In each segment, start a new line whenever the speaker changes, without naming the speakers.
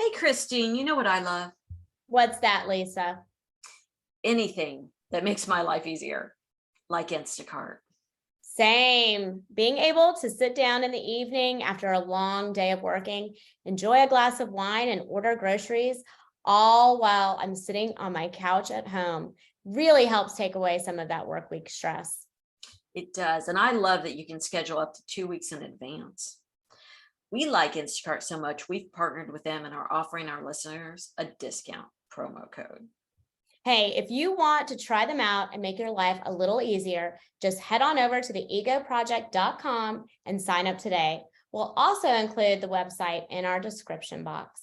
Hey, Christine, you know what I love?
What's that, Lisa?
Anything that makes my life easier, like Instacart.
Same. Being able to sit down in the evening after a long day of working, enjoy a glass of wine and order groceries, all while I'm sitting on my couch at home, really helps take away some of that work week stress.
It does. And I love that you can schedule up to 2 weeks in advance. We like Instacart so much, we've partnered with them and are offering our listeners a discount promo code.
Hey, if you want to try them out and make your life a little easier, just head on over to theegoproject.com and sign up today. We'll also include the website in our description box.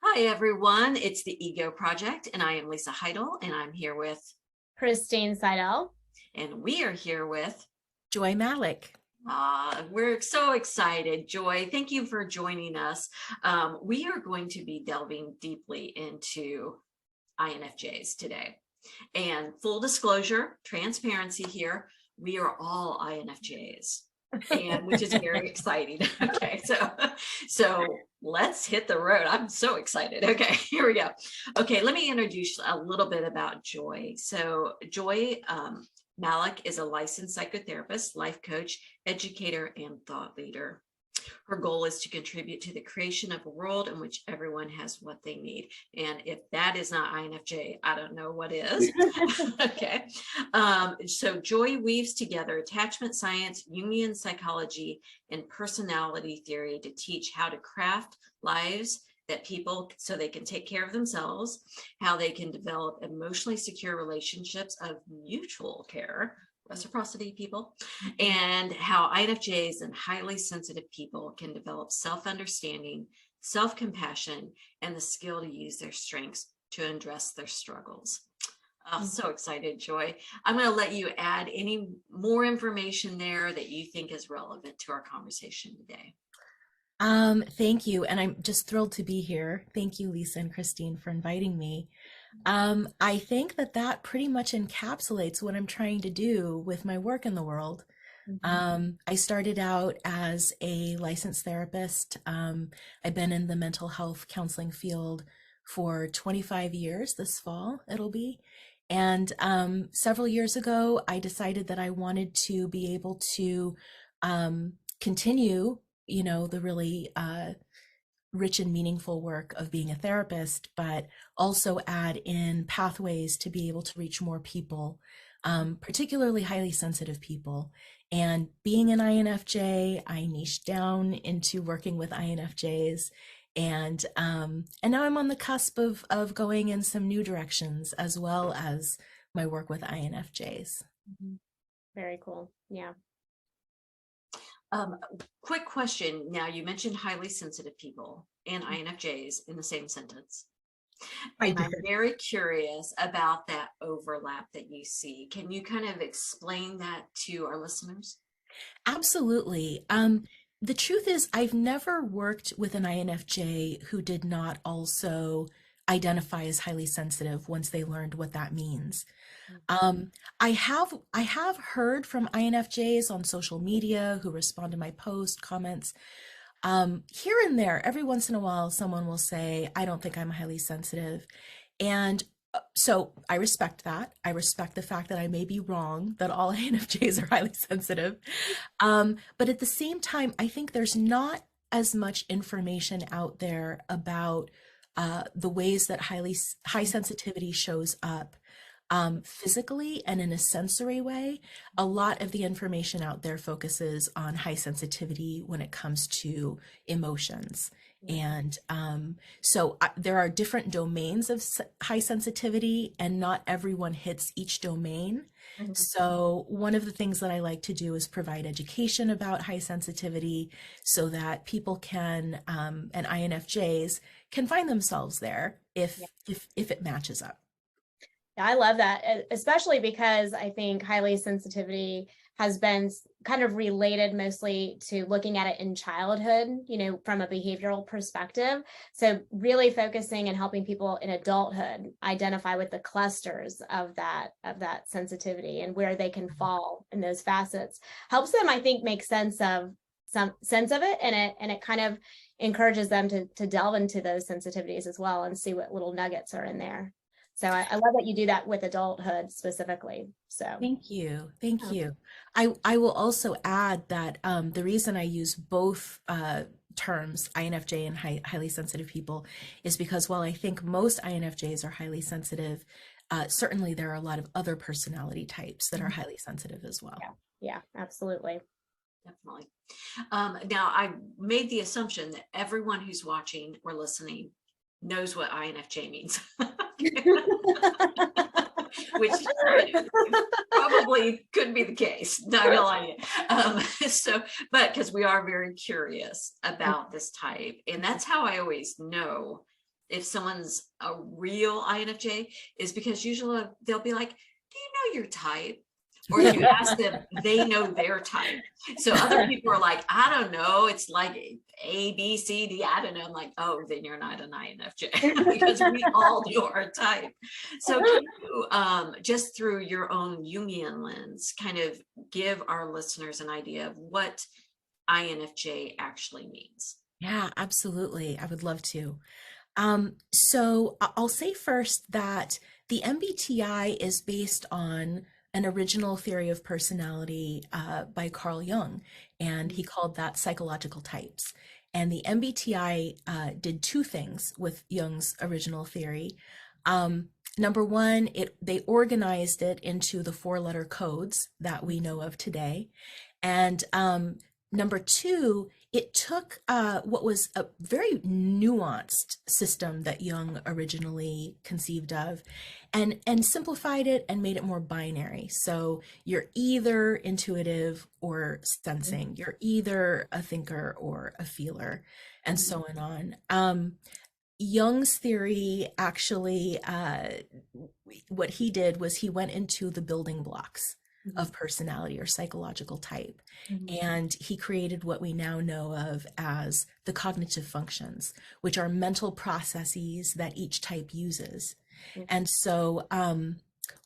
Hi, everyone. It's the Ego Project, and I am Lisa Heidel, and I'm here with
Christine Seidel.
And we are here with
Joy Malek.
We're so excited, Joy. Thank you for joining us. We are going to be delving deeply into INFJs today. And full disclosure, transparency here, we are all INFJs. And which is very exciting. Okay, so let's hit the road. I'm so excited. Okay, here we go. Okay, let me introduce a little bit about Joy. So Joy Malek is a licensed psychotherapist, life coach, educator, and thought leader. Her goal is to contribute to the creation of a world in which everyone has what they need. And if that is not INFJ, I don't know what is. Okay. So Joy weaves together attachment science, Jungian psychology, and personality theory to teach how to craft lives that people, so they can take care of themselves, how they can develop emotionally secure relationships of mutual care, reciprocity people, and how INFJs and highly sensitive people can develop self-understanding, self-compassion, and the skill to use their strengths to address their struggles. I'm so excited, Joy. I'm going to let you add any more information there that you think is relevant to our conversation today.
Thank you. And I'm just thrilled to be here. Thank you, Lisa and Christine, for inviting me. I think that pretty much encapsulates what I'm trying to do with my work in the world. I started out as a licensed therapist. I've been in the mental health counseling field for 25 years this fall, it'll be. And several years ago, I decided that I wanted to be able to continue, the really rich and meaningful work of being a therapist, but also add in pathways to be able to reach more people, particularly highly sensitive people. And being an INFJ, I niched down into working with INFJs. And now I'm on the cusp of going in some new directions, as well as my work with INFJs.
Very cool. Yeah.
Quick question. Now, you mentioned highly sensitive people and INFJs in the same sentence. And I'm very curious about that overlap that you see. Can you kind of explain that to our listeners?
Absolutely. The truth is, I've never worked with an INFJ who did not also identify as highly sensitive once they learned what that means. I have heard from INFJs on social media who respond to my post comments. Here and there, every once in a while, someone will say, I don't think I'm highly sensitive. And so I respect that. I respect the fact that I may be wrong, that all INFJs are highly sensitive. But at the same time, I think there's not as much information out there about the ways that high sensitivity shows up physically and in a sensory way. A lot of the information out there focuses on high sensitivity when it comes to emotions. And so there are different domains of high sensitivity, and not everyone hits each domain. So one of the things that I like to do is provide education about high sensitivity so that people can, and INFJs can find themselves there if it matches up.
I love that, especially because I think highly sensitivity has been kind of related mostly to looking at it in childhood, from a behavioral perspective. So really focusing and helping people in adulthood identify with the clusters of that sensitivity and where they can fall in those facets helps them, I think, make sense of it, and it kind of encourages them to delve into those sensitivities as well and see what little nuggets are in there. So I love that you do that with adulthood specifically. So
Thank you. Thank you. I will also add that the reason I use both terms, INFJ and highly sensitive people, is because while I think most INFJs are highly sensitive, certainly there are a lot of other personality types that are highly sensitive as well.
Yeah, absolutely.
Definitely. Now, I made the assumption that everyone who's watching or listening knows what INFJ means. Which probably could be the case, not gonna lie. But because we are very curious about this type, and that's how I always know if someone's a real INFJ, is because usually they'll be like, do you know your type? Or you ask them, they know their type. So other people are like, I don't know. It's like A, B, C, D. I don't know. I'm like, oh, then you're not an INFJ because we all know our type. So can you, just through your own Jungian lens, kind of give our listeners an idea of what INFJ actually means?
Yeah, absolutely. I would love to. So I'll say first that the MBTI is based on an original theory of personality by Carl Jung, and he called that psychological types. And the MBTI did two things with Jung's original theory. Number one, they organized it into the 4-letter codes that we know of today. And number two, it took what was a very nuanced system that Jung originally conceived of and simplified it and made it more binary. So you're either intuitive or sensing, you're either a thinker or a feeler, and so on. Jung's theory actually, what he did was he went into the building blocks of personality or psychological type. And he created what we now know of as the cognitive functions, which are mental processes that each type uses. And so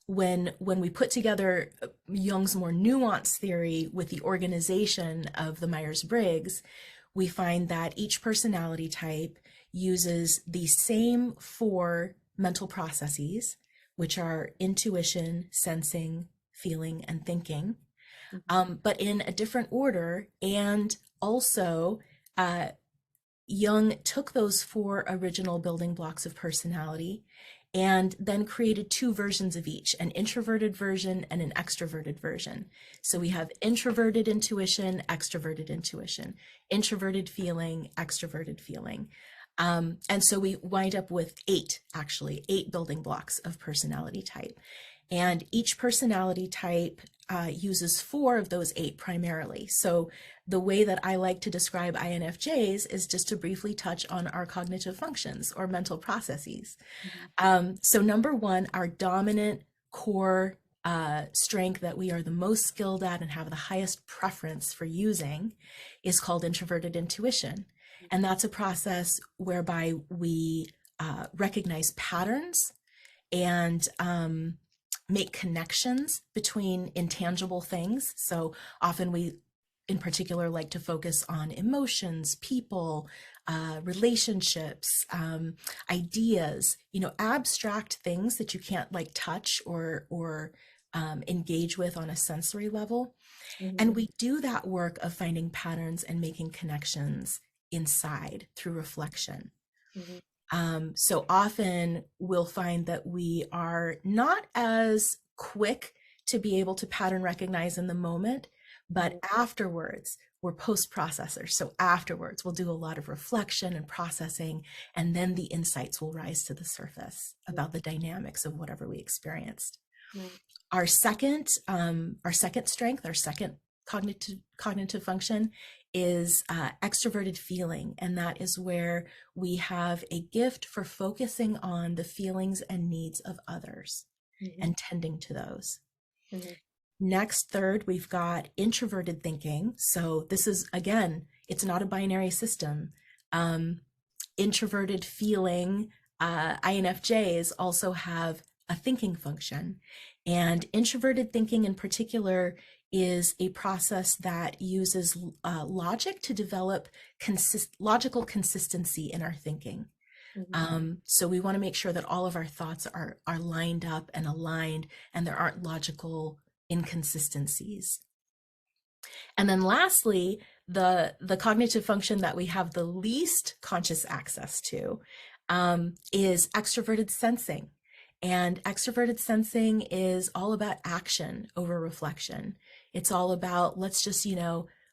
when we put together Jung's more nuanced theory with the organization of the Myers-Briggs, we find that each personality type uses the same 4 mental processes, which are intuition, sensing, feeling, and thinking, but in a different order. And also, Jung took those 4 original building blocks of personality and then created 2 versions of each, an introverted version and an extroverted version. So we have introverted intuition, introverted feeling, extroverted feeling. And so we wind up with 8 building blocks of personality type. And each personality type uses 4 of those 8 primarily. So the way that I like to describe INFJs is just to briefly touch on our cognitive functions or mental processes. So number 1, our dominant core strength that we are the most skilled at and have the highest preference for using is called introverted intuition. And that's a process whereby we recognize patterns and make connections between intangible things. So often we, in particular, like to focus on emotions, people, relationships, ideas, abstract things that you can't like touch or engage with on a sensory level. And we do that work of finding patterns and making connections inside through reflection. So often we'll find that we are not as quick to be able to pattern recognize in the moment, but afterwards we're post-processors. So afterwards we'll do a lot of reflection and processing, and then the insights will rise to the surface about the dynamics of whatever we experienced. Our second strength, our second cognitive function is extroverted feeling, and that is where we have a gift for focusing on the feelings and needs of others and tending to those. Next, third, we've got introverted thinking. So this is, again, it's not a binary system. Introverted feeling, INFJs also have a thinking function. And introverted thinking in particular is a process that uses logic to develop logical consistency in our thinking. So we want to make sure that all of our thoughts are lined up and aligned, and there aren't logical inconsistencies. And then lastly, the cognitive function that we have the least conscious access to is extroverted sensing. And extroverted sensing is all about action over reflection. It's all about, let's just,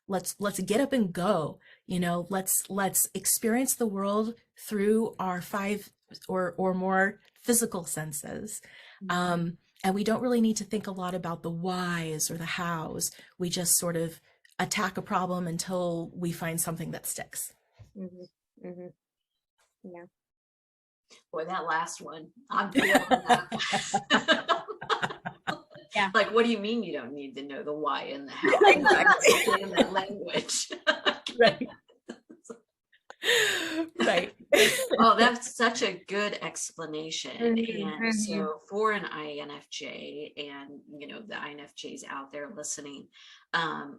let's get up and go. Let's experience the world through our 5 or more physical senses. And we don't really need to think a lot about the whys or the hows. We just sort of attack a problem until we find something that sticks.
Yeah.
Boy, that last one, I'm feeling that.
Yeah.
Like, what do you mean you don't need to know the why and the how?
Exactly.
In that language.
Right. Right.
Oh, that's such a good explanation. And so for an INFJ and, the INFJs out there listening,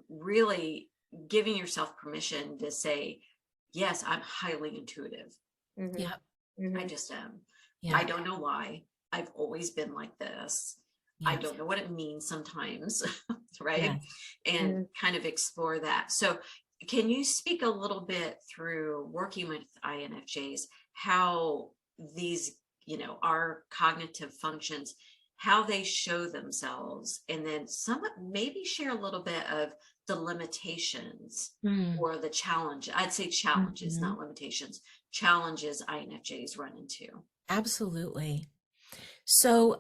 really giving yourself permission to say, yes, I'm highly intuitive.
Yeah.
I just am.
Yeah.
I don't know why. I've always been like this. I don't know what it means sometimes, right? And kind of explore that. So can you speak a little bit through working with INFJs, how these, our cognitive functions, how they show themselves, and then maybe share a little bit of the limitations or the challenge. I'd say challenges, not limitations, challenges INFJs run into.
Absolutely. So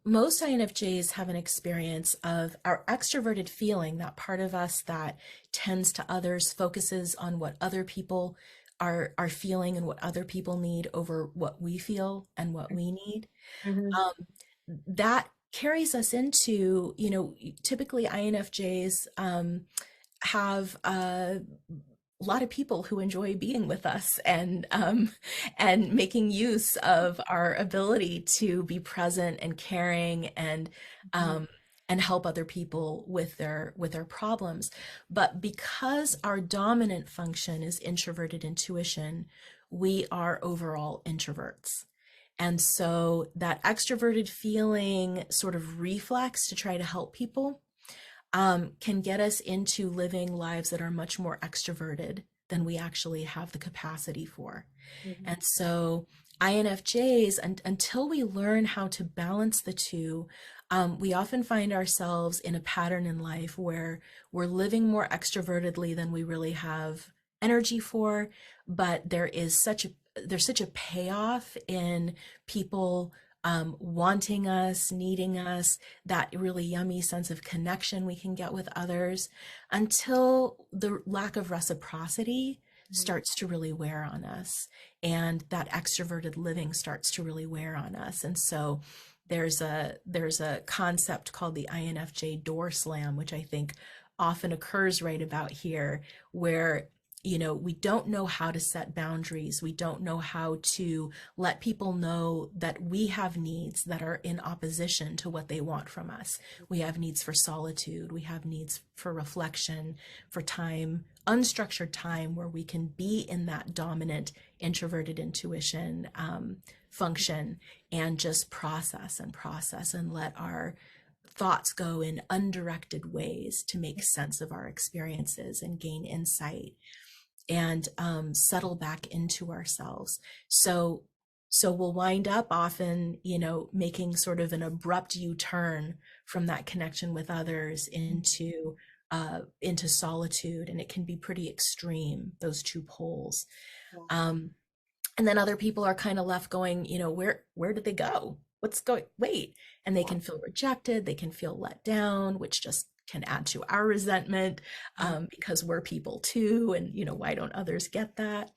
most INFJs have an experience of our extroverted feeling, that part of us that tends to others, focuses on what other people are feeling and what other people need over what we feel and what we need. That carries us into, typically INFJs have a lot of people who enjoy being with us and making use of our ability to be present and caring and help other people with their problems. But because our dominant function is introverted intuition, we are overall introverts. And so that extroverted feeling sort of reflex to try to help people can get us into living lives that are much more extroverted than we actually have the capacity for. And so INFJs, until we learn how to balance the two, we often find ourselves in a pattern in life where we're living more extrovertedly than we really have energy for, but there's such a payoff in people wanting us, needing us, that really yummy sense of connection we can get with others, until the lack of reciprocity starts to really wear on us, and that extroverted living starts to really wear on us. And so there's a concept called the INFJ door slam, which I think often occurs right about here, where we don't know how to set boundaries. We don't know how to let people know that we have needs that are in opposition to what they want from us. We have needs for solitude. We have needs for reflection, for time, unstructured time, where we can be in that dominant introverted intuition function and just process and let our thoughts go in undirected ways to make sense of our experiences and gain insight and settle back into ourselves. So we'll wind up often, making sort of an abrupt U-turn from that connection with others into solitude, and it can be pretty extreme, those two poles. And then other people are kind of left going, where did they go? Wait, and they can feel rejected, they can feel let down, which just can add to our resentment because we're people too, and why don't others get that?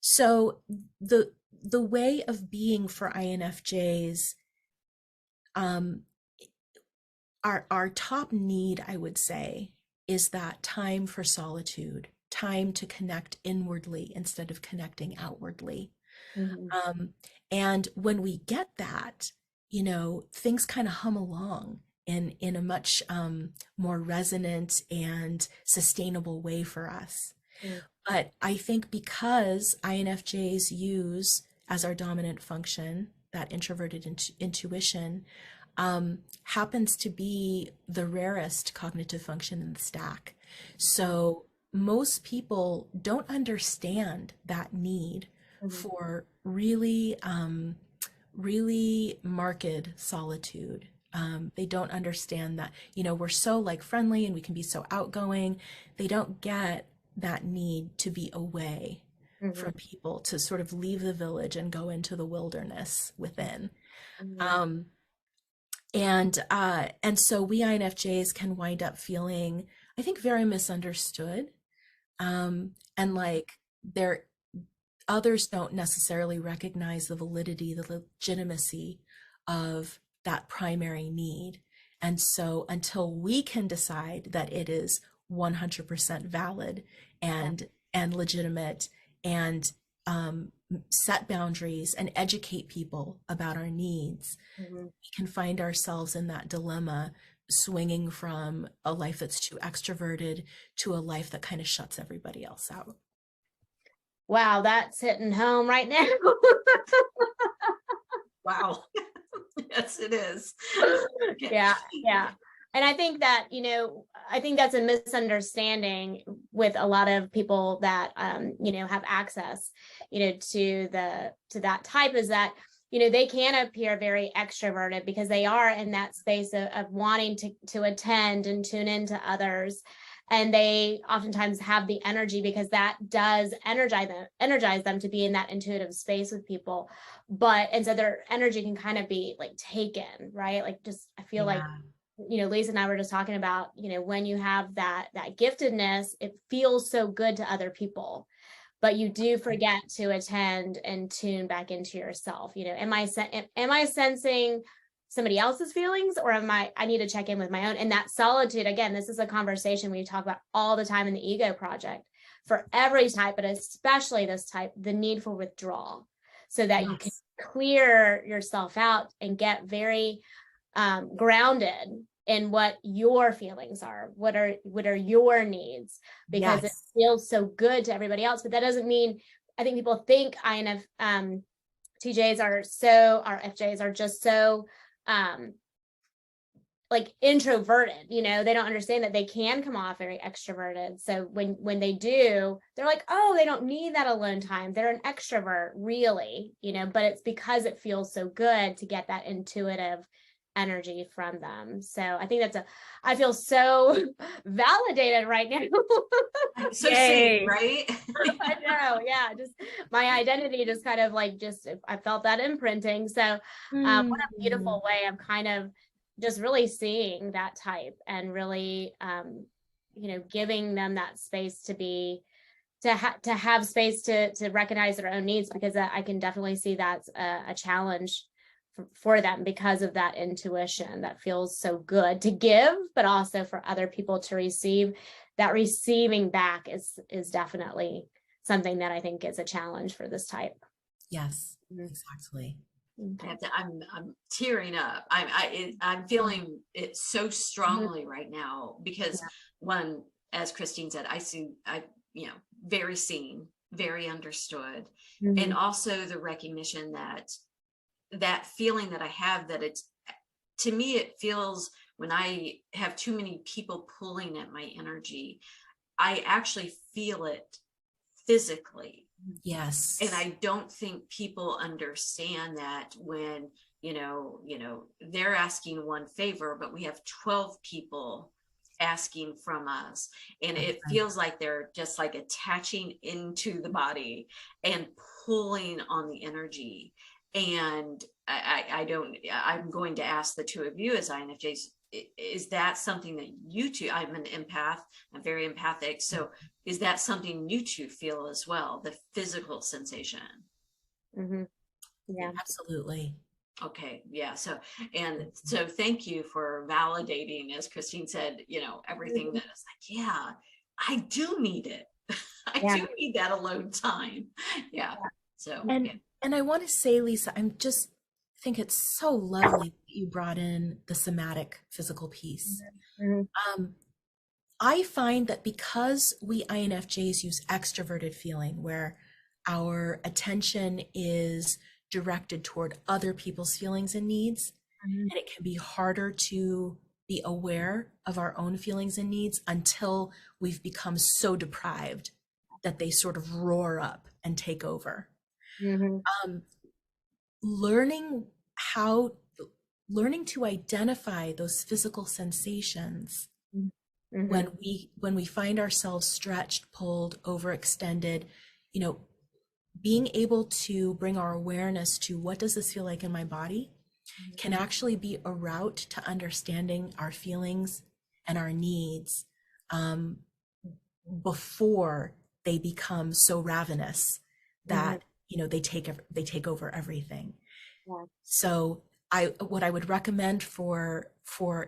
So the way of being for INFJs our top need, I would say, is that time for solitude, time to connect inwardly instead of connecting outwardly.
Mhm.
Um, and when we get that, things kind of hum along in a much more resonant and sustainable way for us.
Mm.
But I think because INFJs use as our dominant function that introverted intuition, happens to be the rarest cognitive function in the stack. So most people don't understand that need
Mhm.
for really, really marked solitude. They don't understand that, we're so like friendly and we can be so outgoing. They don't get that need to be away
Mhm.
from people, to sort of leave the village and go into the wilderness within.
Mhm.
Um, and so we INFJs can wind up feeling, I think, very misunderstood. And like there others don't necessarily recognize the validity, the legitimacy of that primary need. And so until we can decide that it is 100% valid
Yeah.
and legitimate, and set boundaries and educate people about our needs,
Mhm.
we can find ourselves in that dilemma, swinging from a life that's too extroverted to a life that kind of shuts everybody else out.
Wow, that's hitting home right now.
Wow. Yes, it is. Okay.
Yeah, yeah. And I think that, I think that's a misunderstanding with a lot of people that, have access, to that type, is that, they can appear very extroverted because they are in that space of wanting to attend and tune into others. And they oftentimes have the energy because that does energize them to be in that intuitive space with people. And so their energy can kind of be like taken, right? Like, just, I feel like,
Yeah.
Lisa and I were just talking about, when you have that giftedness, it feels so good to other people, but you do forget to attend and tune back into yourself. Am I sensing somebody else's feelings, or I need to check in with my own? And that solitude, again, this is a conversation we talk about all the time in the Ego Project, for every type, but especially this type, the need for withdrawal, so that you can
Yes.
clear yourself out and get very grounded in what your feelings are, what are your needs, because it
Yes.
feels so good to everybody else. But that doesn't mean, I think people think our FJs are just so like introverted. They don't understand that they can come off very extroverted. So when they do, they're like, oh, they don't need that alone time, they're an extrovert, really. But it's because it feels so good to get that intuitive energy from them. So I think I feel so validated right now.
So same,
Yay.
right?
I know, yeah, just my identity just kind of like, I felt that imprinting. So what a beautiful way of kind of just really seeing that type, and really giving them that space to have space to recognize their own needs, because I can definitely see that's a challenge for them, because of that intuition that feels so good to give, but also for other people to receive. That receiving back is definitely something that I think is a challenge for this type.
Yes,
Mhm.
exactly.
Okay.
I'm tearing up. I'm feeling it so strongly right now, because one, as Christine said, very seen, very understood, and
Mhm.
also the recognition that feeling that I have, that it's, to me, it feels, when I have too many people pulling at my energy, I actually feel it physically.
Yes.
And I don't think people understand that, when they're asking one favor, but we have 12 people asking from us, and
That's
it
right.
feels like they're just like attaching into the body and pulling on the energy. And I'm going to ask the two of you as INFJs, is that something that you two, I'm an empath, I'm very empathic, so is that something you two feel as well, the physical sensation?
Mhm. Yeah.
Absolutely.
Okay, yeah. So thank you for validating, as Christine said, everything that is like, yeah, I do need it. I
Yeah.
do need that alone time. Yeah. So
And
yeah.
and I want to say, Lisa, think it's so lovely that you brought in the somatic physical piece.
Mhm.
Um, I find that because we INFJs use extroverted feeling, where our attention is directed toward other people's feelings and needs,
Mhm.
and it can be harder to be aware of our own feelings and needs until we've become so deprived that they sort of roar up and take over.
Mhm.
Um, learning how, learning to identify those physical sensations when
Mhm.
we find ourselves stretched, pulled, overextended, you know, being able to bring our awareness to what does this feel like in my body can actually be a route to understanding our feelings and our needs, um, before they become so ravenous
Mhm.
that they take over everything.
Yeah.
So what I would recommend for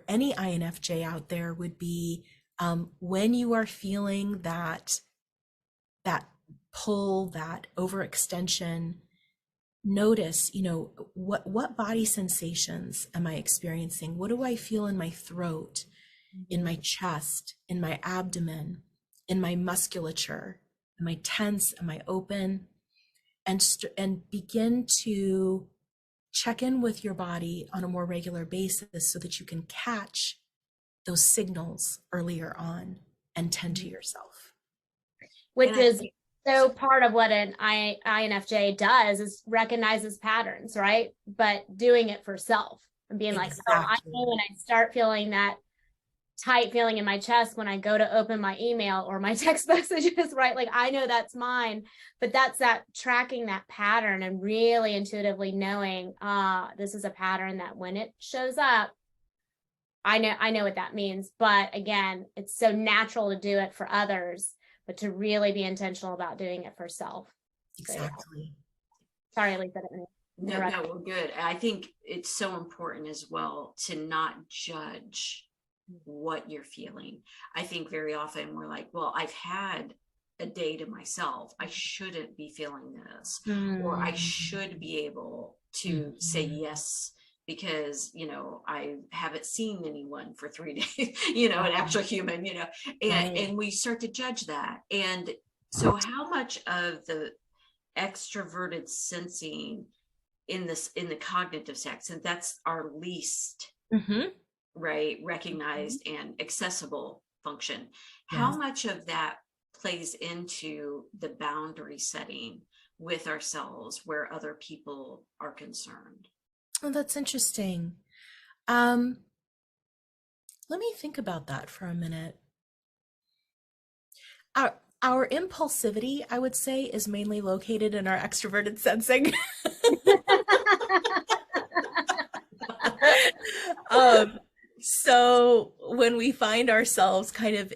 any INFJ out there would be, when you are feeling that pull, that overextension, notice, what body sensations am I experiencing? What do I feel in my throat, in
Mhm.
my chest, in my abdomen, in my musculature? Am I tense? Am I open? And begin to check in with your body on a more regular basis so that you can catch those signals earlier on and tend to yourself.
And
Which
I
is
think
so
so.
part of what an INFJ does is recognizes patterns, right? But doing it for self and being like, oh, I know
Exactly.
when I start feeling that tight feeling in my chest when I go to open my email or my text messages, right? Like I know that's mine, but that's that tracking that pattern and really intuitively knowing, this is a pattern that when it shows up, I know what that means. But again, it's so natural to do it for others, but to really be intentional about doing it for self. So yeah.
Exactly.
Sorry, Lisa, I didn't mean to
No,
interrupt.
no, we're good. I think it's so important as well to not judge what you're feeling. I think very often we're like, well, I've had a day to myself. I shouldn't be feeling this, or I should be able to say
Mhm.
yes because, I haven't seen anyone for 3 days, an
Right.
actual human,
Right.
and we start to judge that. And so how much of the extroverted sensing in the cognitive sex, and that's our least
Hmm.
right recognized and accessible function, how
Yes.
much of that plays into the boundary setting with ourselves where other people are concerned?
Oh, that's interesting. Um, Let me think about that for a minute. Our impulsivity, I would say, is mainly located in our extroverted sensing. um, so when we find ourselves kind of,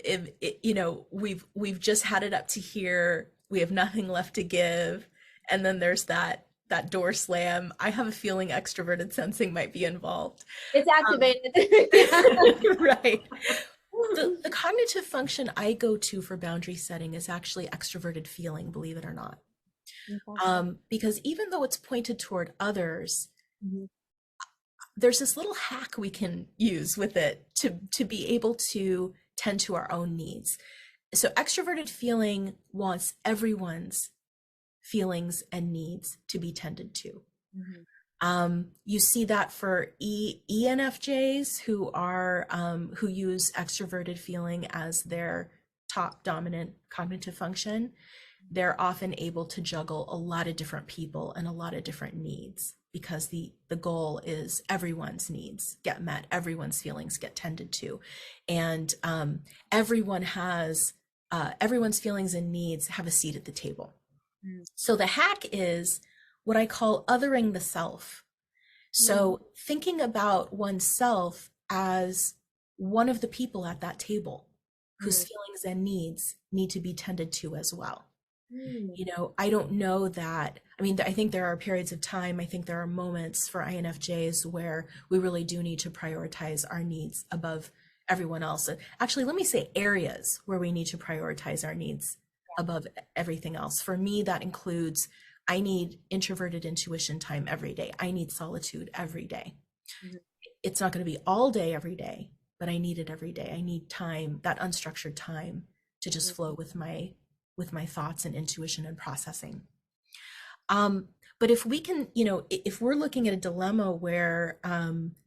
we've just had it up to here, we have nothing left to give, and then there's that door slam. I have a feeling extroverted sensing might be involved.
It's
Um,
activated. Yeah.
right. The cognitive function I go to for boundary setting is actually extroverted feeling, believe it or not.
Okay.
Because even though it's pointed toward others,
Mhm.
there's this little hack we can use with it to be able to tend to our own needs. So extroverted feeling wants everyone's feelings and needs to be tended to.
Mhm.
You see that for ENFJs who use extroverted feeling as their top dominant cognitive function. They're often able to juggle a lot of different people and a lot of different needs because the goal is everyone's needs get met, everyone's feelings get tended to, and everyone's feelings and needs have a seat at the table.
Mhm.
So the hack is what I call othering the self. So thinking about oneself as one of the people at that table whose
Mhm.
feelings and needs need to be tended to as well.
Mm.
I don't know that. I mean, I think there are periods of time, I think there are moments for INFJs where we really do need to prioritize our needs above everyone else. Actually, let me say areas where we need to prioritize our needs above everything else. For me, that includes I need introverted intuition time every day. I need solitude every day.
Mhm.
It's not going to be all day every day, but I need it every day. I need time, that unstructured time to just flow with my thoughts and intuition and processing. But if we can, if we're looking at a dilemma where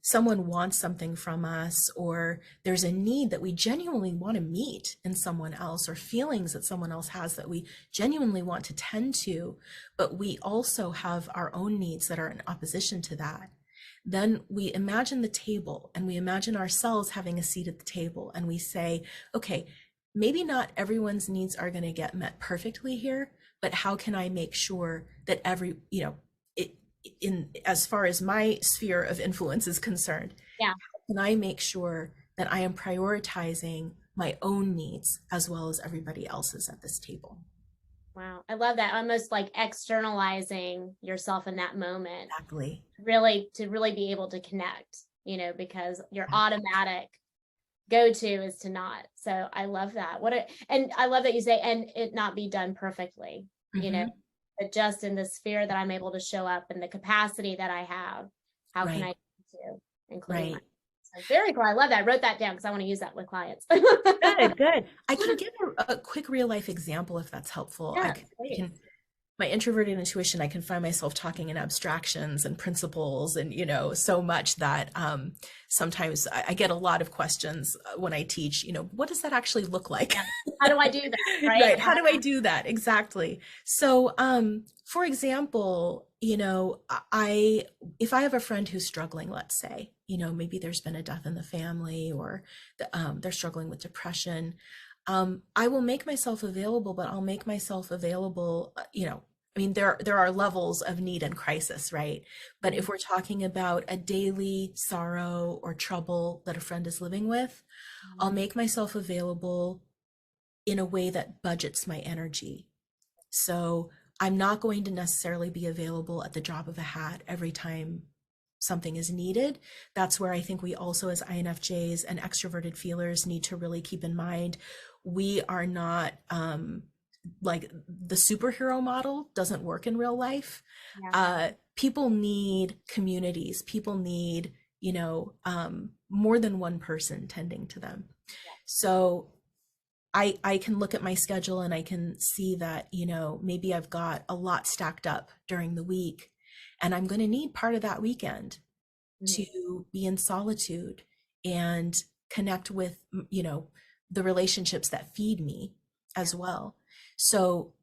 someone wants something from us, or there's a need that we genuinely want to meet in someone else, or feelings that someone else has that we genuinely want to tend to, but we also have our own needs that are in opposition to that, then we imagine the table and we imagine ourselves having a seat at the table, and we say, okay, maybe not everyone's needs are going to get met perfectly here, but how can I make sure that as far as my sphere of influence is concerned,
Yeah.
how can I make sure that I am prioritizing my own needs as well as everybody else's at this table?
Wow. I love that. Almost like externalizing yourself in that moment,
Exactly.
really to really be able to connect, because your automatic go-to is to not. So I love that. And I love that you say, and it not be done perfectly,
Mhm.
but just in the sphere that I'm able to show up and the capacity that I have, how can
Right.
I do, including
Right.
so very cool. I love that. I wrote that down because I want to use that with clients.
Good, good. I can give a quick real life example if that's helpful.
Yeah, please.
My introverted intuition, I can find myself talking in abstractions and principles and, so much that sometimes I get a lot of questions when I teach, what does that actually look like?
Yeah. How do I do that? Right.
Right. How do I do that? Exactly. So, for example, if I have a friend who's struggling, let's say, maybe there's been a death in the family, or they're struggling with depression. I will make myself available, but I'll make myself available, I mean, there are levels of need and crisis, right? But if we're talking about a daily sorrow or trouble that a friend is living with, I'll make myself available in a way that budgets my energy. So I'm not going to necessarily be available at the drop of a hat every time something is needed. That's where I think we also, as INFJs and extroverted feelers, need to really keep in mind we are not like the superhero model doesn't work in real life.
Yeah.
People need communities. People need, more than one person tending to them. So I can look at my schedule and I can see that, maybe I've got a lot stacked up during the week, and I'm going to need part of that weekend to be in solitude and connect with, the relationships that feed me as well. So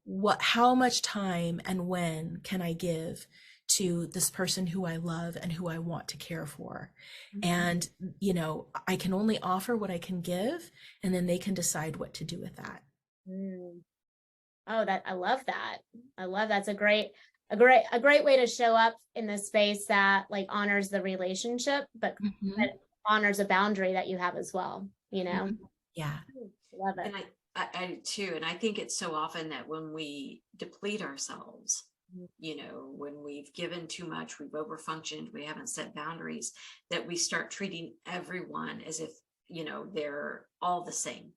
how much time and when can I give to this person who I love and who I want to care for? And, I can only offer what I can give, and then they can decide what to do with that.
Mm. Oh, I love that. I love that's a great way to show up in the space that like honors the relationship, but honors a boundary that you have as well,
Yeah.
Love it.
And I too, and I think it's so often that when we deplete ourselves, when we've given too much, we've overfunctioned, we haven't set boundaries, that we start treating everyone as if, they're all the same.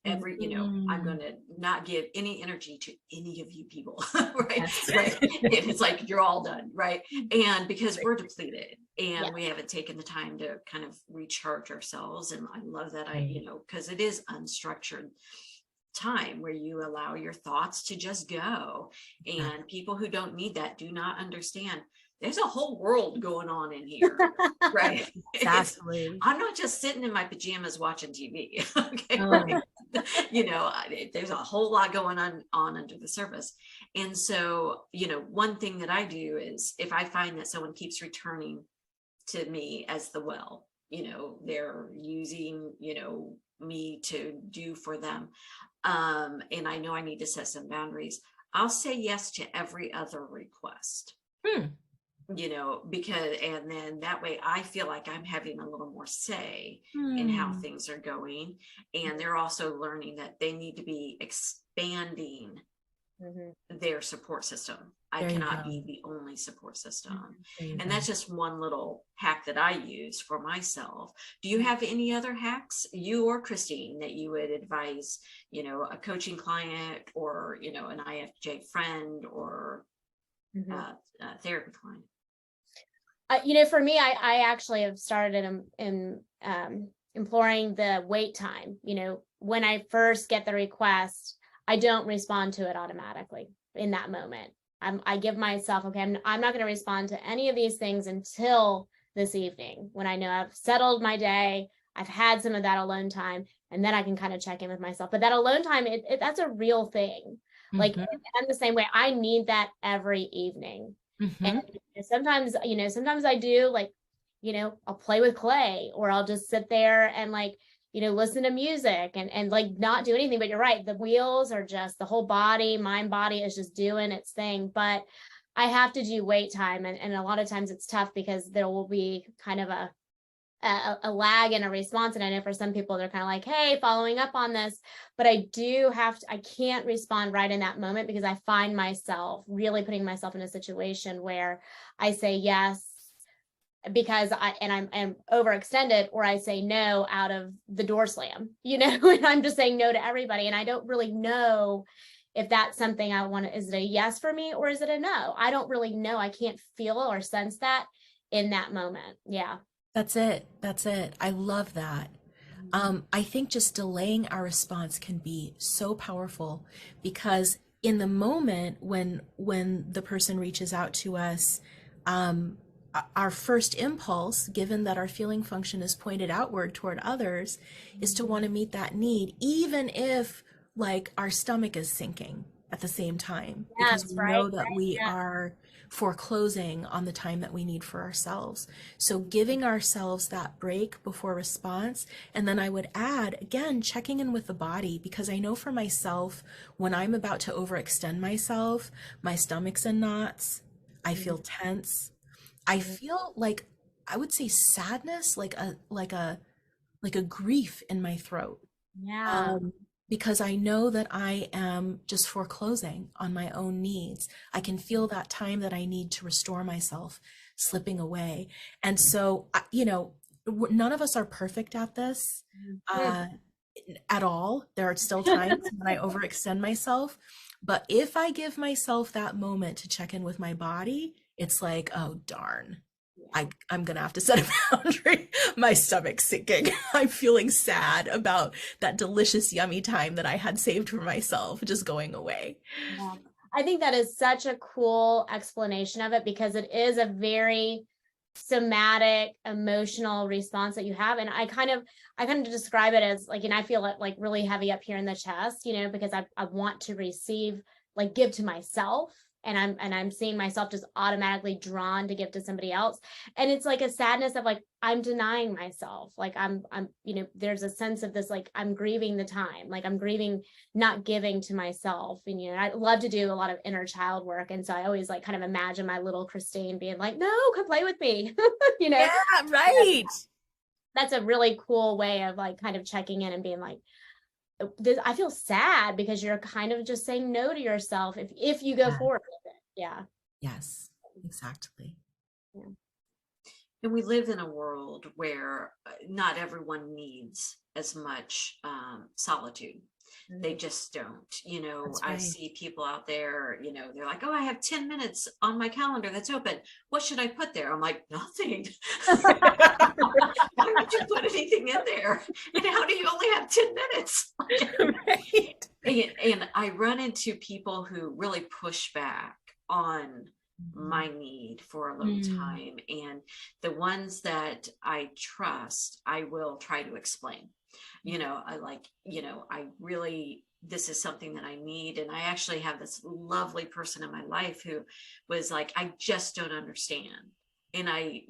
I'm going to not give any energy to any of you people, right?
Yes.
Right. It's like, you're all done, right? And because we're depleted and we haven't taken the time to kind of recharge ourselves. And I love that because it is unstructured time where you allow your thoughts to just go. And people who don't need that do not understand there's a whole world going on in here, right?
Exactly.
I'm not just sitting in my pajamas watching TV. Okay,
Oh.
right? There's a whole lot going on under the surface. And so, one thing that I do is if I find that someone keeps returning to me as the well, they're using, me to do for them. And I know I need to set some boundaries. I'll say yes to every other request. Because, and then that way I feel like I'm having a little more say in how things are going. And they're also learning that they need to be expanding their support system. I
There you
cannot
go.
be the only support system.
There you
And
go.
that's just one little hack that I use for myself. Do you have any other hacks, you or Christine, that you would advise, a coaching client or, an IFJ friend or a therapy client?
For me, I actually have started in imploring the wait time. When I first get the request, I don't respond to it automatically in that moment. I give myself, okay, I'm not going to respond to any of these things until this evening when I know I've settled my day, I've had some of that alone time, and then I can kind of check in with myself. But that alone time, that's a real thing. Like, I'm the same way. I need that every evening. And sometimes I do, like, I'll play with clay, or I'll just sit there and listen to music and like not do anything. But you're right, the wheels are just, the whole mind body is just doing its thing. But I have to do wait time, and a lot of times it's tough because there will be kind of a lag in a response. And I know for some people they're kind of like, hey, following up on this, but I can't respond right in that moment, because I find myself really putting myself in a situation where I say yes because I'm overextended, or I say no out of the door slam, and I'm just saying no to everybody. And I don't really know if that's something I want to, is it a yes for me or is it a no? I don't really know. I can't feel or sense that in that moment. Yeah.
That's it. That's it. I love that. I think just delaying our response can be so powerful, because in the moment when the person reaches out to us, our first impulse, given that our feeling function is pointed outward toward others, is to want to meet that need, even if like our stomach is sinking at the same time, because
Yes,
we
right.
know that we are foreclosing on the time that we need for ourselves. So giving ourselves that break before response. And then I would add, again, checking in with the body, because I know for myself, when I'm about to overextend myself, my stomach's in knots, I feel tense. I feel like, I would say sadness, like a grief in my throat.
Yeah.
Because I know that I am just foreclosing on my own needs. I can feel that time that I need to restore myself slipping away. And so, none of us are perfect at this at all. There are still times when I overextend myself. But if I give myself that moment to check in with my body, it's like, oh, darn. I'm going to have to set a boundary. My stomach's sinking. I'm feeling sad about that delicious, yummy time that I had saved for myself just going away.
Yeah. I think that is such a cool explanation of it, because it is a very somatic, emotional response that you have. And I kind of describe it as like, and I feel it like really heavy up here in the chest, because I want to receive, like give to myself. And I'm seeing myself just automatically drawn to give to somebody else. And it's like a sadness of like, I'm denying myself. Like I'm, there's a sense of this, like I'm grieving the time, like I'm grieving not giving to myself. And, I love to do a lot of inner child work. And so I always like kind of imagine my little Christine being like, no, come play with me,
Yeah, right.
That's a really cool way of like kind of checking in and being like, I feel sad, because you're kind of just saying no to yourself if you go forward with it. Yeah.
Yes, exactly.
Yeah.
And we live in a world where not everyone needs as much solitude. They just don't.
That's
I
right.
see people out there, they're like, oh, I have 10 minutes on my calendar that's open. What should I put there? I'm like, nothing. Why would you put anything in there? And how do you only have 10 minutes?
Right.
And I run into people who really push back on my need for alone time. And the ones that I trust, I will try to explain. I really, this is something that I need. And I actually have this lovely person in my life who was like, I just don't understand. And I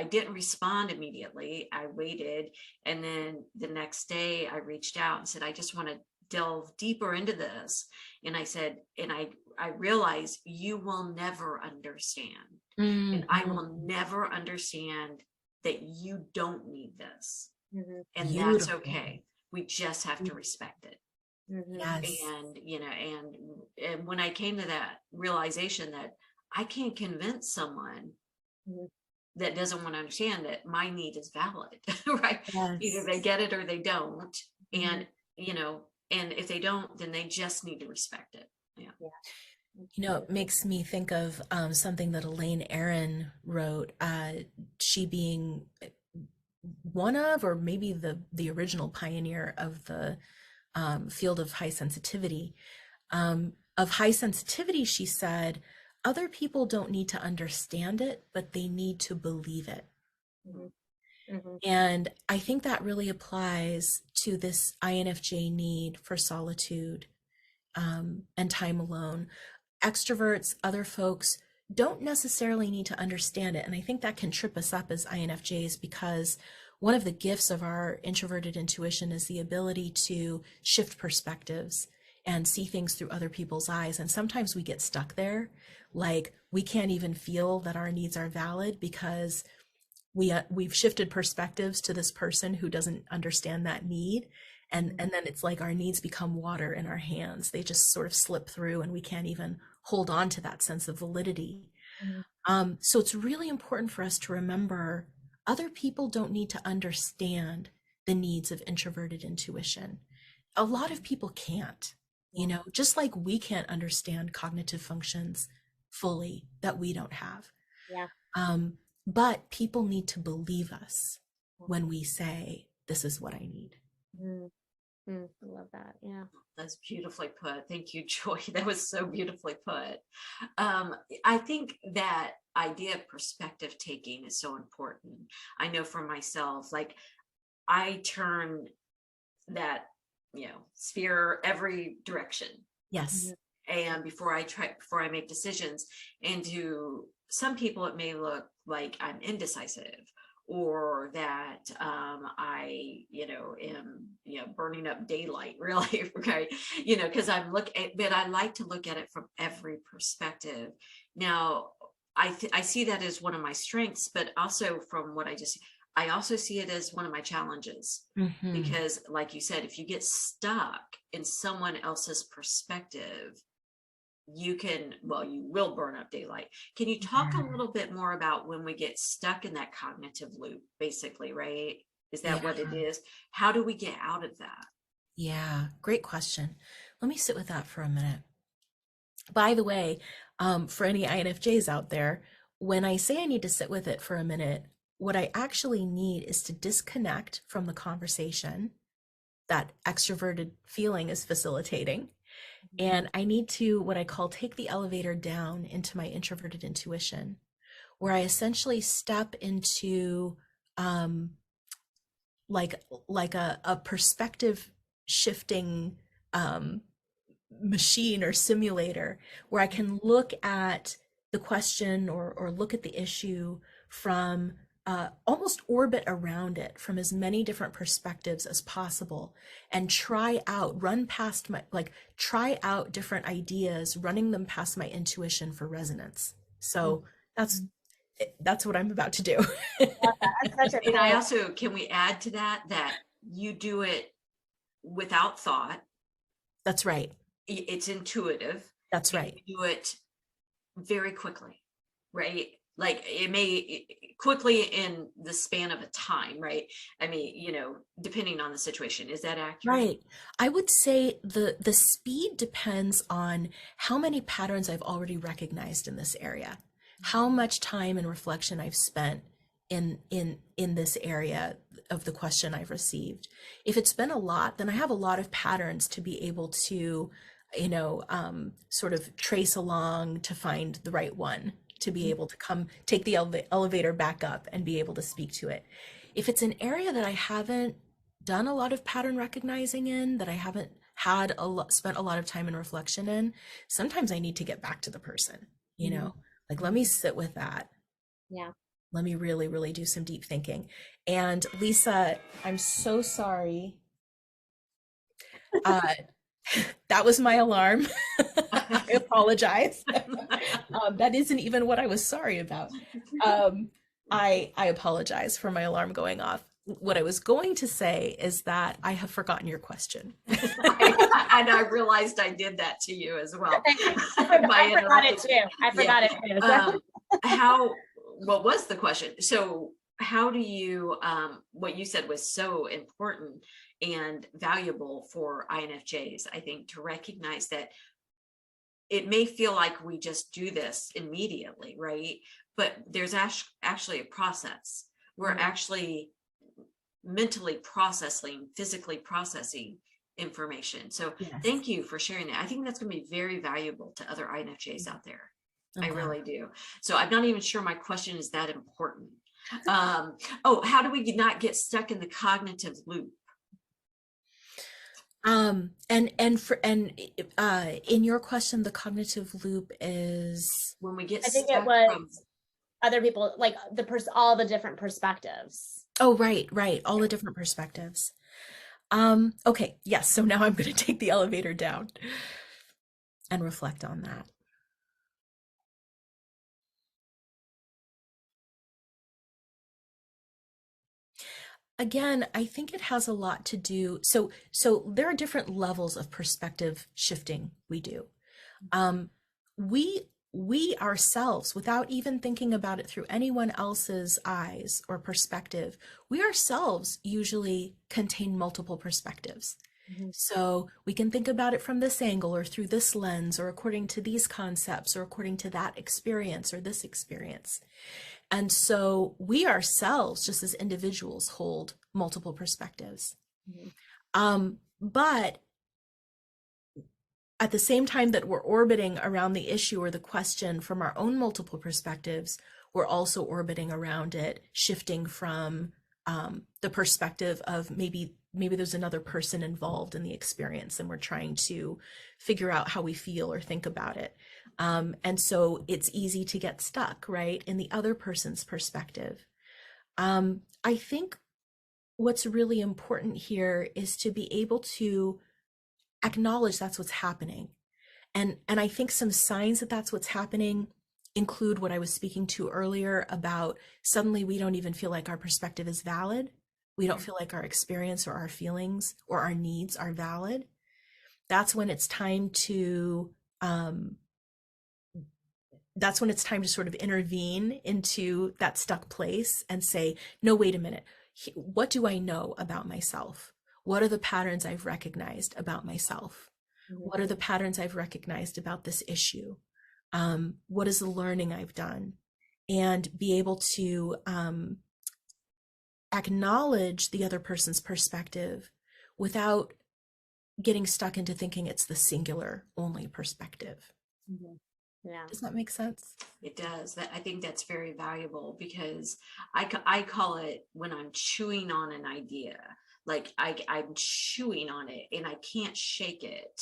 didn't respond immediately. I waited. And then the next day I reached out and said, I just want to delve deeper into this. And I said, and I realized you will never understand. And I will never understand that you don't need this. And that's okay. We just have to respect it.
Yes.
And, and when I came to that realization that I can't convince someone
Mhm.
that doesn't want to understand that my need is valid, right? Either
Yes.
they get it or they don't.
Mhm.
And, and if they don't, then they just need to respect it. Yeah.
Yeah.
It makes me think of something that Elaine Aron wrote, she being one of, or maybe the original pioneer of the field of high sensitivity. Of high sensitivity, she said, other people don't need to understand it, but they need to believe it.
Mhm. Mhm.
And I think that really applies to this INFJ need for solitude and time alone. Extroverts, other folks don't necessarily need to understand it. And I think that can trip us up as INFJs, because one of the gifts of our introverted intuition is the ability to shift perspectives and see things through other people's eyes. And sometimes we get stuck there, like we can't even feel that our needs are valid because we've shifted perspectives to this person who doesn't understand that need, and then it's like our needs become water in our hands. They just sort of slip through and we can't even hold on to that sense of validity.
Mhm.
So it's really important for us to remember other people don't need to understand the needs of introverted intuition. A lot of people can't,
Yeah.
just like we can't understand cognitive functions fully that we don't have.
Yeah.
Um, but people need to believe us when we say, this is what I need.
Mhm. I love that. Yeah.
That's beautifully put. Thank you, Joy. That was so beautifully put. I think that idea of perspective taking is so important. I know for myself, like I turn that, sphere every direction.
Yes.
And before I make decisions, and to some people, it may look like I'm indecisive, or that I, am, burning up daylight, really, right? Because but I like to look at it from every perspective. Now, I see that as one of my strengths, but also from what I also see it as one of my challenges.
Mm-hmm.
Because, like you said, if you get stuck in someone else's perspective, you will burn up daylight. Can you talk a little bit more about when we get stuck in that cognitive loop, basically, right? Is that
Yeah.
what it is? How do we get out of that?
Yeah. Great question. Let me sit with that for a minute. By the way, for any INFJs out there, when I say I need to sit with it for a minute, what I actually need is to disconnect from the conversation that extroverted feeling is facilitating. And I need to, what I call, take the elevator down into my introverted intuition, where I essentially step into like a perspective shifting um, machine or simulator, where I can look at the question or look at the issue from almost orbit around it from as many different perspectives as possible, and try out different ideas, running them past my intuition for resonance. So that's what I'm about to do.
That's such a
And I
cool.
also, can we add to that you do it without thought?
That's right.
It's intuitive.
That's
And
right.
you do it very quickly, right? Like it may quickly in the span of a time, right? I mean, depending on the situation. Is that accurate?
Right. I would say the speed depends on how many patterns I've already recognized in this area, how much time and reflection I've spent in this area of the question I've received. If it's been a lot, then I have a lot of patterns to be able to, sort of trace along to find the right one, to be able to come take the elevator back up and be able to speak to it. If it's an area that I haven't done a lot of pattern recognizing in, that I haven't had spent a lot of time in reflection in, sometimes I need to get back to the person, like, let me sit with that.
Yeah.
Let me really, really do some deep thinking. And Lisa, I'm so sorry. Uh, that was my alarm. I apologize. That isn't even what I was sorry about. I apologize for my alarm going off. what I was going to say is that I have forgotten your question.
And I realized I did that to you as well.
I forgot it too. I forgot it too.
What was the question? So how do you, what you said was so important and valuable for INFJs, I think, to recognize that it may feel like we just do this immediately, right? But there's actually a process. We're actually mentally processing, physically processing information. So
Yes.
thank you for sharing that. I think that's going to be very valuable to other INFJs out there. I really do. So I'm not even sure my question is that important. How do we not get stuck in the cognitive loop?
In your question, the cognitive loop is
When we get
I think
stuck
it was
from
other people, like all the different perspectives.
oh, right, all the different perspectives. Okay, yes, so now I'm going to take the elevator down and reflect on that. Again, I think it has a lot to do, so there are different levels of perspective shifting we do. We ourselves, without even thinking about it through anyone else's eyes or perspective, we ourselves usually contain multiple perspectives. So we can think about it from this angle or through this lens or according to these concepts or according to that experience or this experience. And so we ourselves, just as individuals, hold multiple perspectives. But at the same time that we're orbiting around the issue or the question from our own multiple perspectives, we're also orbiting around it, shifting from the perspective of maybe there's another person involved in the experience and we're trying to figure out how we feel or think about it. And so it's easy to get stuck, right, in the other person's perspective. I think what's really important here is to be able to acknowledge that's what's happening. And I think some signs that that's what's happening include what I was speaking to earlier about suddenly we don't even feel like our perspective is valid. We don't feel like our experience or our feelings or our needs are valid. That's when it's time to sort of intervene into that stuck place and say, no, wait a minute. What do I know about myself? What are the patterns I've recognized about myself? What are the patterns I've recognized about this issue? What is the learning I've done? And be able to acknowledge the other person's perspective without getting stuck into thinking it's the singular only perspective.
Yeah.
Does that make sense?
It does. I think that's very valuable because I call it when I'm chewing on an idea, like I'm chewing on it and I can't shake it.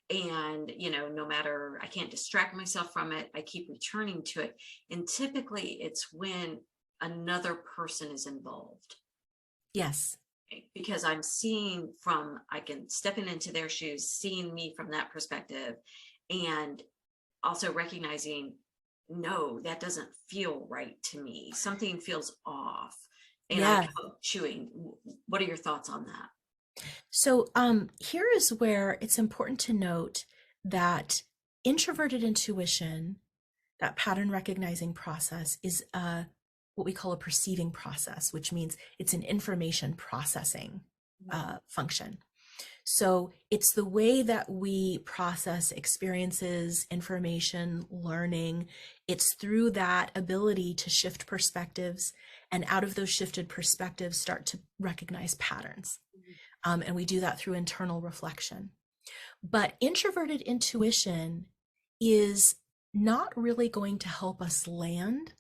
And, no matter, I can't distract myself from it. I keep returning to it. And typically it's when another person is involved.
Yes.
Because I can stepping into their shoes, seeing me from that perspective, and also recognizing, no, that doesn't feel right to me. Something feels off. And I keep chewing. What are your thoughts on that?
So here is where it's important to note that introverted intuition, that pattern recognizing process, is what we call a perceiving process, which means it's an information processing function. So it's the way that we process experiences, information, learning. It's through that ability to shift perspectives, and out of those shifted perspectives start to recognize patterns. And we do that through internal reflection. But introverted intuition is not really going to help us land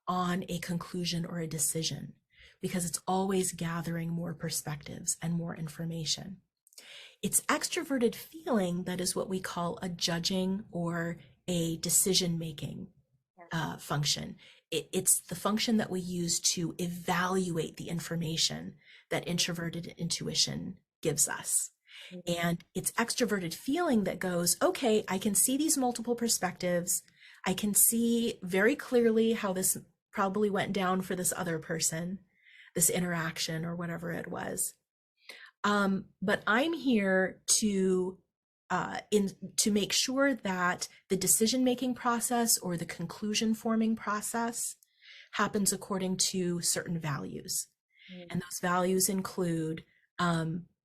on a conclusion or a decision because it's always gathering more perspectives and more information. It's extroverted feeling that is what we call a judging or a decision-making function. It's the function that we use to evaluate the information that introverted intuition gives us. And it's extroverted feeling that goes, okay, I can see these multiple perspectives. I can see very clearly how this probably went down for this other person. this interaction or whatever it was. But I'm here to make sure that the decision-making process or the conclusion-forming process happens according to certain values. And those values include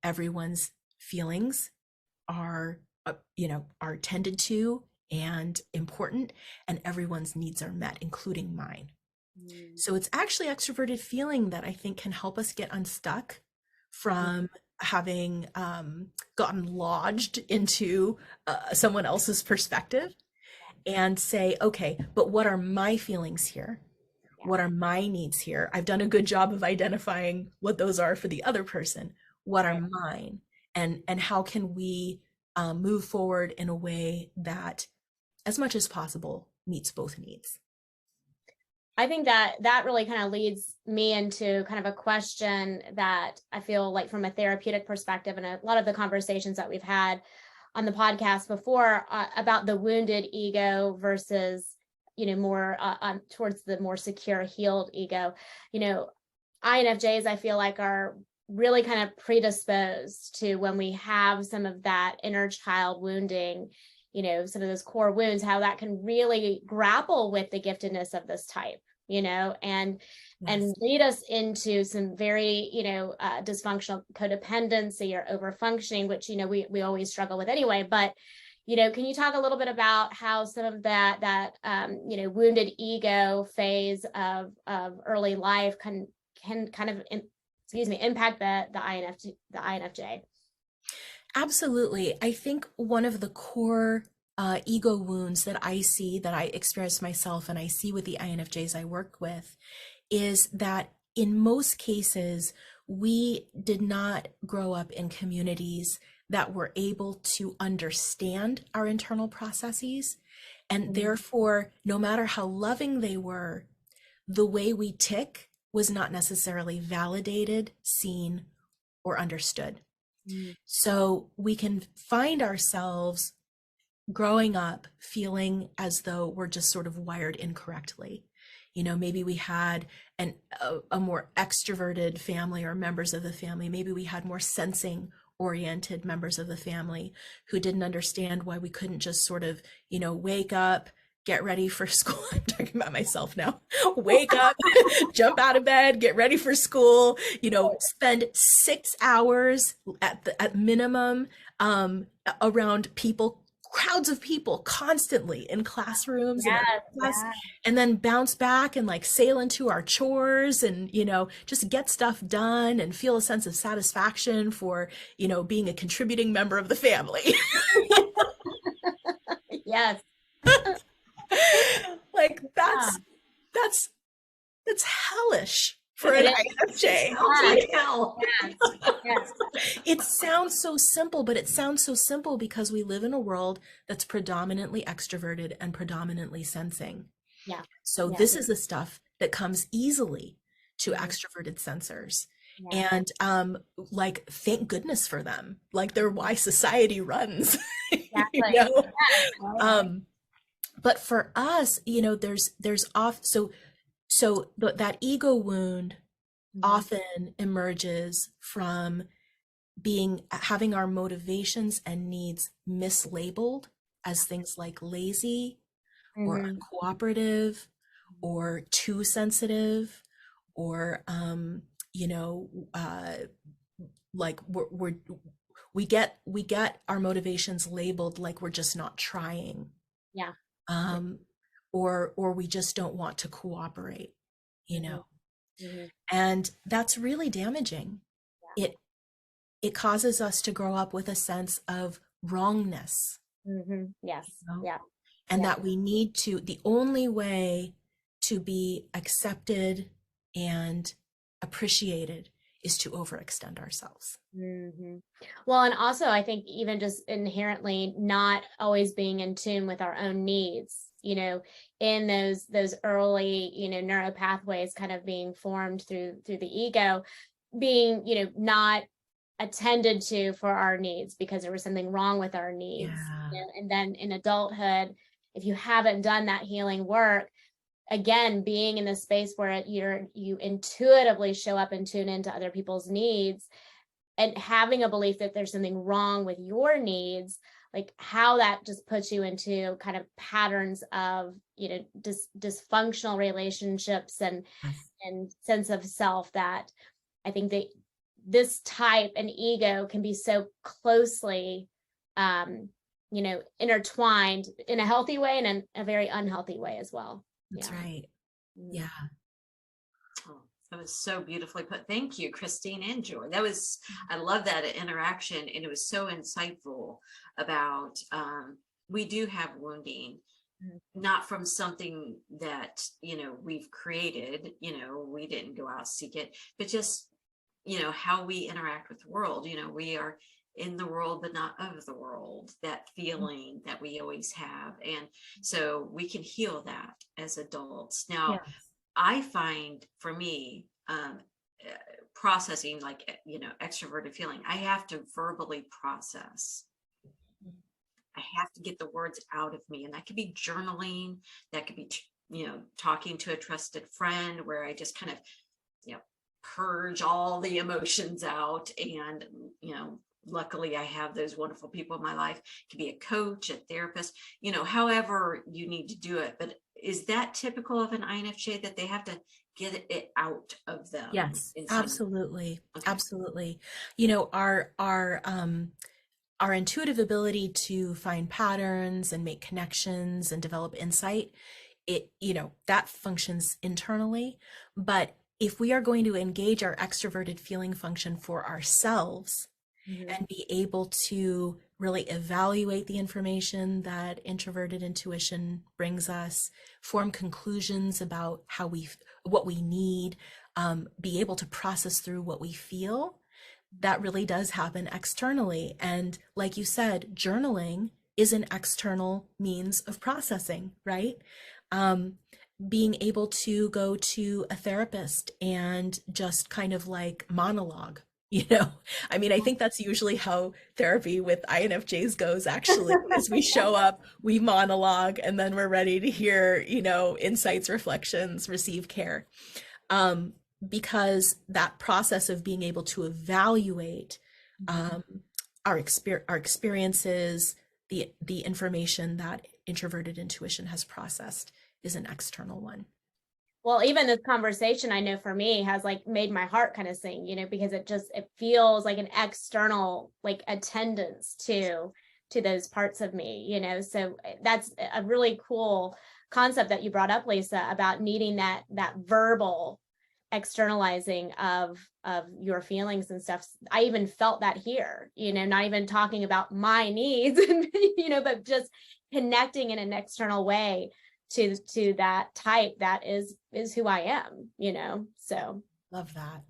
everyone's feelings are tended to and important, and everyone's needs are met, including mine. So it's actually extroverted feeling that I think can help us get unstuck from having gotten lodged into someone else's perspective and say, okay, but what are my feelings here? What are my needs here? I've done a good job of identifying what those are for the other person. What are mine? And how can we move forward in a way that, as much as possible, meets both needs?
I think that really kind of leads me into kind of a question that I feel like from a therapeutic perspective, and a lot of the conversations that we've had on the podcast before about the wounded ego versus, more towards the more secure, healed ego. INFJs, I feel like, are really kind of predisposed to, when we have some of that inner child wounding, some of those core wounds, how that can really grapple with the giftedness of this type, and lead us into some very, dysfunctional codependency or overfunctioning, which, we always struggle with anyway. But, can you talk a little bit about how some of that wounded ego phase of early life can kind of, impact the INFJ?
Absolutely. I think one of the core ego wounds that I see, that I experience myself and I see with the INFJs I work with, is that in most cases, we did not grow up in communities that were able to understand our internal processes. And therefore, no matter how loving they were, the way we tick was not necessarily validated, seen, or understood. So we can find ourselves growing up feeling as though we're just sort of wired incorrectly. Maybe we had a more extroverted family or members of the family. Maybe we had more sensing oriented members of the family who didn't understand why we couldn't just sort of, wake up, get ready for school. I'm talking about myself now. Wake up, jump out of bed, get ready for school, spend 6 hours at minimum around people, crowds of people constantly in classrooms and then bounce back and like sail into our chores and, just get stuff done and feel a sense of satisfaction for, being a contributing member of the family.
Yes.
Like that's hellish for an INFJ.
Yes.
It sounds so simple, but it sounds so simple because we live in a world that's predominantly extroverted and predominantly sensing.
Yeah.
So this is the stuff that comes easily to extroverted sensors. And like, thank goodness for them. Like, they're why society runs.
Exactly.
But for us, there's that ego wound often emerges from having our motivations and needs mislabeled as things like lazy or uncooperative or too sensitive, or like we get our motivations labeled like we're just not trying. Or we just don't want to cooperate, and that's really damaging. It causes us to grow up with a sense of wrongness.
Yes.
And that we need to, the only way to be accepted and appreciated is to overextend ourselves.
Well, and also I think even just inherently not always being in tune with our own needs, in those early, neural pathways kind of being formed through the ego, being, not attended to for our needs because there was something wrong with our needs. And then in adulthood, if you haven't done that healing work, again, being in this space where you intuitively show up and tune into other people's needs, and having a belief that there's something wrong with your needs, like how that just puts you into kind of patterns of, dysfunctional relationships and sense of self, that I think that this type and ego can be so closely intertwined in a healthy way and in a very unhealthy way as well.
That's right. Yeah.
Oh, that was so beautifully put. Thank you, Christine and Joy. I love that interaction, and it was so insightful about we do have wounding, not from something that, we've created, we didn't go out seek it, but just, how we interact with the world. We are in the world, but not of the world, that feeling that we always have. And so we can heal that as adults. Now,
Yes.
I find for me, processing, like, extroverted feeling, I have to verbally process. I have to get the words out of me. And that could be journaling, that could be, talking to a trusted friend, where I just kind of, purge all the emotions out. And, luckily I have those wonderful people in my life. It could be a coach, a therapist, however you need to do it. But is that typical of an INFJ, that they have to get it out of them?
Yes,
inside?
absolutely.
Okay.
Absolutely. Our intuitive ability to find patterns and make connections and develop insight, that functions internally. But if we are going to engage our extroverted feeling function for ourselves, and be able to really evaluate the information that introverted intuition brings us, form conclusions about what we need, be able to process through what we feel, that really does happen externally. And like you said, journaling is an external means of processing, right? Being able to go to a therapist and just kind of like monologue. I think that's usually how therapy with INFJs goes, actually, is we show up, we monologue, and then we're ready to hear, insights, reflections, receive care. Because that process of being able to evaluate our experiences, the information that introverted intuition has processed, is an external one.
Well, even this conversation, I know for me, has like made my heart kind of sing, because it feels like an external, like, attendance to those parts of me, so that's a really cool concept that you brought up, Lisa, about needing that verbal externalizing of your feelings and stuff. I even felt that here, not even talking about my needs, but just connecting in an external way to that type that is who I am, so.
Love that.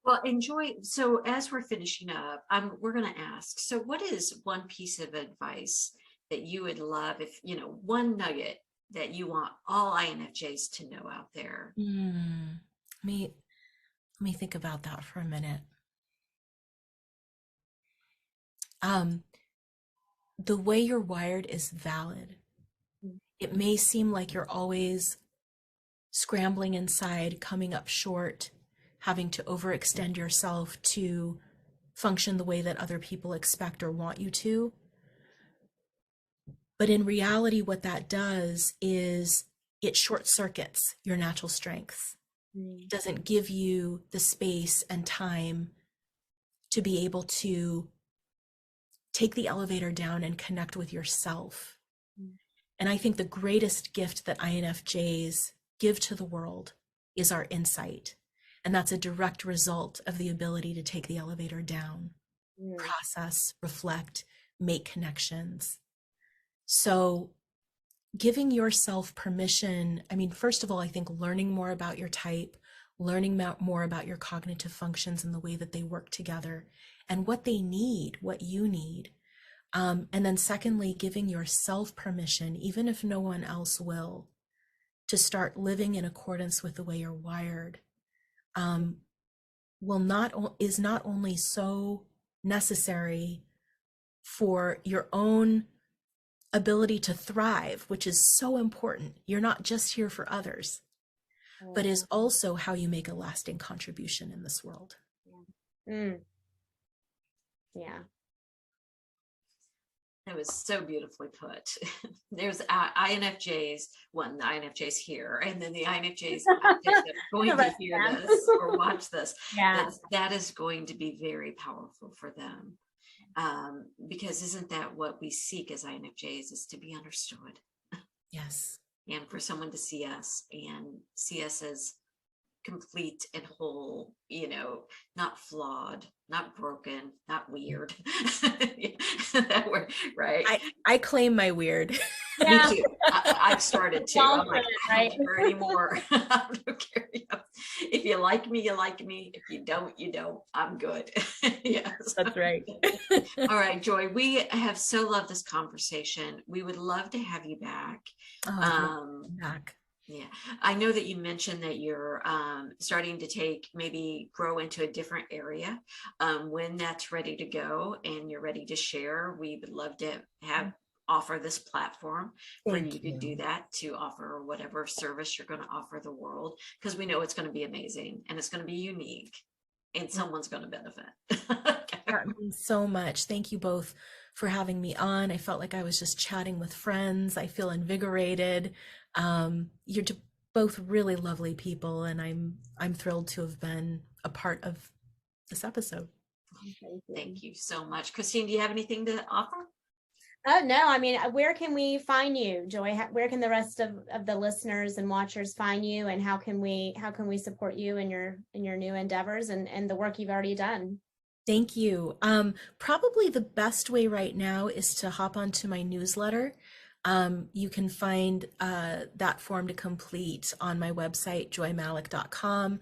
Well, enjoy. So as we're finishing up, we're going to ask, so what is one piece of advice that you would love, if, one nugget that you want all INFJs to know out there?
Let me think about that for a minute. The way you're wired is valid. It may seem like you're always scrambling inside, coming up short, having to overextend yourself to function the way that other people expect or want you to. But in reality, what that does is it short circuits your natural strengths. It doesn't give you the space and time to be able to take the elevator down and connect with yourself. And I think the greatest gift that INFJs give to the world is our insight. And that's a direct result of the ability to take the elevator down, process, reflect, make connections. So giving yourself permission, first of all, I think learning more about your type, learning more about your cognitive functions and the way that they work together and what they need, what you need. And then secondly, giving yourself permission, even if no one else will, to start living in accordance with the way you're wired, is not only so necessary for your own ability to thrive, which is so important. You're not just here for others, but is also how you make a lasting contribution in this world.
Mm. Yeah.
That was so beautifully put. There's INFJs, one, the INFJs here, and then the INFJs that are going to hear this or watch this.
Yeah.
That is going to be very powerful for them. Because isn't that what we seek as INFJs, is to be understood?
Yes.
And for someone to see us as complete and whole, not flawed, not broken, not weird. That word, right?
I claim my weird.
Yeah.
Me too. I've started to. I'm like, I don't care anymore. I don't care. If you like me, you like me. If you don't, you don't. I'm good. Yes.
That's right.
All right, Joy, we have so loved this conversation. We would love to have you back.
Back.
Yeah, I know that you mentioned that you're starting to maybe grow into a different area. When that's ready to go and you're ready to share, we would love to offer this platform for you to do that, to offer whatever service you're going to offer the world, because we know it's going to be amazing and it's going to be unique and someone's going to benefit.
That means so much. Thank you both for having me on. I felt like I was just chatting with friends. I feel invigorated. You're both really lovely people, and I'm thrilled to have been a part of this episode.
Thank you so much. Christine, do you have anything to offer?
Oh, no. I mean, where can we find you, Joy? Where can the rest of the listeners and watchers find you, and how can we support you in your new endeavors and the work you've already done?
Thank you. Probably the best way right now is to hop onto my newsletter. You can find that form to complete on my website, joymalek.com.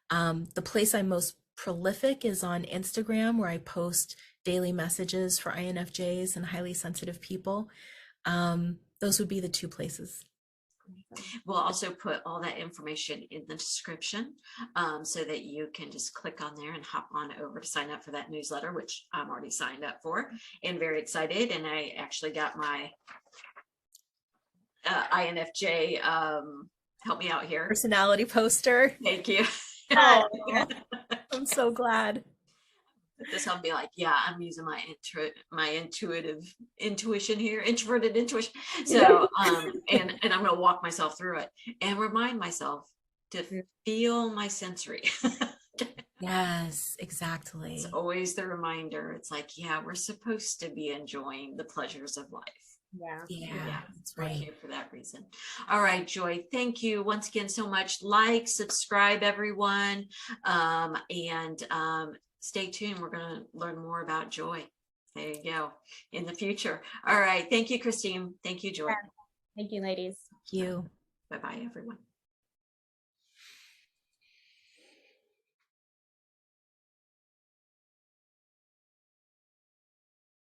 The place I'm most prolific is on Instagram, where I post daily messages for INFJs and highly sensitive people. Those would be the two places.
We'll also put all that information in the description, so that you can just click on there and hop on over to sign up for that newsletter, which I'm already signed up for and very excited. And I actually got my INFJ help me out here
Personality poster.
Thank you.
Oh, I'm so glad.
This I'll be like, yeah, I'm using my intuition here, introverted intuition. So and I'm gonna walk myself through it and remind myself to feel my sensory.
Yes, exactly.
It's always the reminder. It's like, yeah, we're supposed to be enjoying the pleasures of life.
Yeah, that's right.
We're here for that reason. All right, Joy, thank you once again so much. Like, subscribe, everyone, and stay tuned. We're going to learn more about Joy. There you go, in the future. All right, thank you, Christine. Thank you, Joy.
Thank you, ladies.
Thank you.
Bye-bye, everyone.